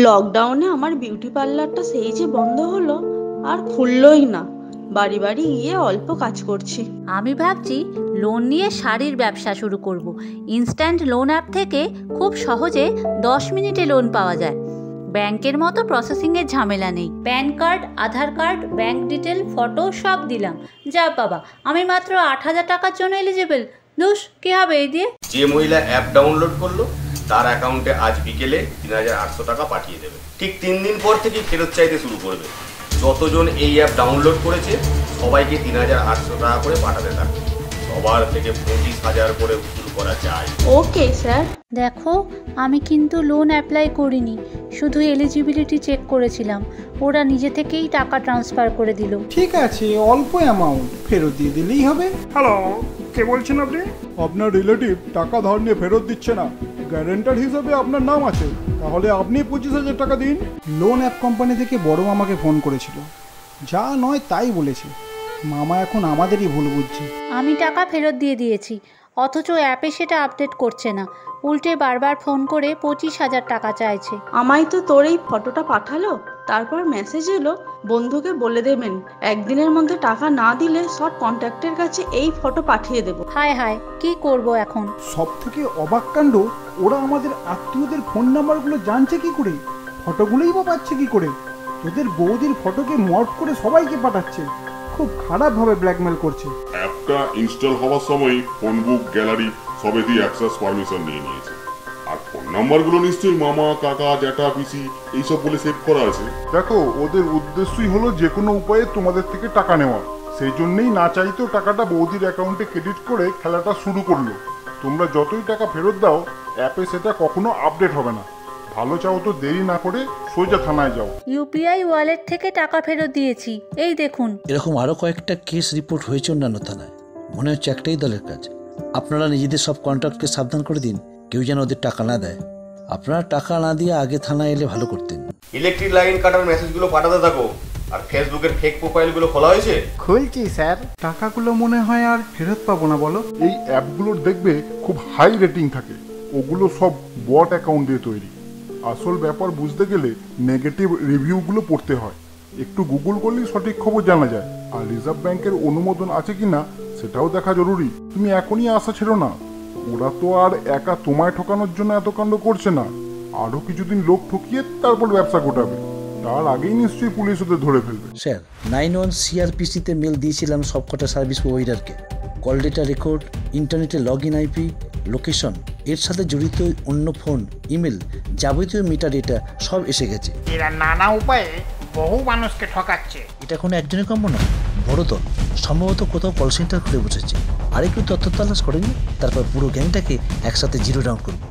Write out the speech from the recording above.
লকডাউনে আমার বিউটি পার্লারটা সেই যে বন্ধ হলো, আর খুললোই না। বাড়ি বাড়ি গিয়ে অল্প কাজ করছি। আমি ভাবছি লোন নিয়ে শাড়ির ব্যবসা শুরু করব। ইনস্ট্যান্ট লোন অ্যাপ থেকে খুব সহজে 10 মিনিটে লোন পাওয়া যায়। ব্যাংকের মতো প্রসেসিংয়ের ঝামেলা নেই। প্যান কার্ড, আধার কার্ড, ব্যাংক ডিটেল, ফটো সব দিলাম। যা বাবা, আমি মাত্র 8,000 টাকার জন্য এলিজিবল। দুষ কি হবে এই দিয়ে? যে মহিলা অ্যাপ ডাউনলোড করলো তার অ্যাকাউন্টে আজ বিকেলে 3,800 টাকা পাঠিয়ে দেবে। ঠিক 3 দিন পর থেকেই ফেরত চাইতে শুরু করবে। যতজন এই অ্যাপ ডাউনলোড করেছে সবাইকে 3,800 টাকা করে পাঠাতে থাকবে। সবার থেকে 25,000 করে উসুল করা যায়। Okay sir. দেখো, আমি কিন্তু লোন অ্যাপ্লাই করিনি, শুধু এলিজিবিলিটি চেক করেছিলাম। ওরা নিজে থেকেই টাকা ট্রান্সফার করে দিল। ঠিক আছে, অল্প অ্যামাউন্ট ফেরত দিয়ে দিলেই হবে। হ্যালো, কে বলছেন আপনি? আপনার রিলেটিভ টাকা ধার নিয়ে ফেরত দিচ্ছে না, গ্যারেন্টার হিসেবে আপনার নাম আছে, তাহলে আপনি 25,000 টাকা দিন। লোন অ্যাপ কোম্পানি থেকে বড় মামাকে ফোন করেছিল, যা নয় তাই বলেছে। মামা এখন আমাদেরই ভুল বুঝছে। আমি টাকা ফেরত দিয়ে দিয়েছি, অথচ অ্যাপে সেটা আপডেট করছে না। উল্টে বারবার ফোন করে 25,000 টাকা চাইছে। আমায় তো তোর এই ফটোটা পাঠালো, তারপর মেসেজ এলো বন্ধুকে বলে দেবেন একদিনের মধ্যে টাকা না দিলে সব কন্ট্যাক্টের কাছে এই ফটো পাঠিয়ে দেবো। হায় হায়, কি করব এখন? সব থেকে অবাক কাণ্ড, ওরা আমাদের আত্মীয়দের ফোন নাম্বারগুলো জানছে কি করে, ফটোগুলোই বা পাচ্ছে কি করে। তোদের বৌদির ফটোকে মর্ফ করে সবাইকে পাঠাচ্ছে। খুব খারাপভাবে ব্ল্যাকমেল করছে। অ্যাপটা ইনস্টল হওয়ার সময় ফোন বুক, গ্যালারি সবে দিয়ে অ্যাক্সেস পারমিশন নিয়ে নিয়েছে। আর ফোন নাম্বারগুলো নিশ্চয়ই মামা, কাকা, জ্যাঠা, পিসি এইসব বলে সেভ করা আছে। দেখো, ওদের উদ্দেশ্যই হলো যে কোনো উপায়ে তোমাদের থেকে টাকা নেওয়া। সেই জন্যই না চাইতেও টাকাটা বৌদির অ্যাকাউন্টে ক্রেডিট করে খেলাটা শুরু করলো। তোমরা যতই টাকা ফেরত দাও, অ্যাপে সেটা কখনো আপডেট হবে না। ভালো চাও তো দেরি না করে সোজা থানায় যাও। ইউপিআই ওয়ালেট থেকে টাকা ফেরত দিয়েছি, এই দেখুন। এরকম আরও কয়েকটা কেস রিপোর্ট হয়েছে অন্যান্য থানায়। মনে হচ্ছে একটাই দলের কাজ। আপনারা নিজেদের সব কন্ট্রাক্টকে সাবধান করে দিন, কেউ যেন ওদের টাকা না দেয়। আপনারা টাকা না দিয়ে আগে থানায় এলে ভালো করতেন। ইলেকট্রিক লাইন কাটার মেসেজগুলো পাঠাতে থাকো। আর ফেসবুকের ফেক প্রোফাইলগুলো খোলা হয়েছে? খুলছি স্যার। টাকাগুলো মনে হয় আর ফেরত পাবো না বলো। এই অ্যাপগুলোর দেখবে খুব হাই রেটিং থাকে, ওগুলো সব বট অ্যাকাউন্ট দিয়ে তৈরি। আসল ব্যাপার বুঝতে গেলে নেগেটিভ রিভিউগুলো পড়তে হয়। একটু গুগল করলেই সঠিক খবর জানা যায়। আর রিজার্ভ ব্যাংকের অনুমোদন আছে কিনা সেটাও দেখা জরুরি। তুমি এখনই আশা ছেড়ো না। ওরা তো আর একা তোমায় ঠকানোর জন্য এত কাণ্ড করছে না, আরও কিছুদিন লোক ঠকিয়ে তারপর ব্যবসা গোটাবে। তার আগেই নিশ্চয়ই পুলিশ ওদের ধরে ফেলবে। স্যার, 91 CRPC-তে মেল দিয়েছিলাম সবকটা সার্ভিস প্রোভাইডারকে। কল ডেটা রেকর্ড, ইন্টারনেটে লগ ইন আইপি, লোকেশন, এর সাথে জড়িত অন্য ফোন, ইমেল, যাবতীয় মিটার ডেটা সব এসে গেছে। এরা নানা উপায়ে বহু মানুষকে ঠকাচ্ছে। এটা কোনো একজনের কম্য নয়, বড় দল। সম্ভবত কোথাও কল সেন্টার খুলে বসেছে। আর একটু তথ্য তালাশ করেনি, তারপর পুরো গ্যাংটাকে একসাথে জিরো ডাউন করবো।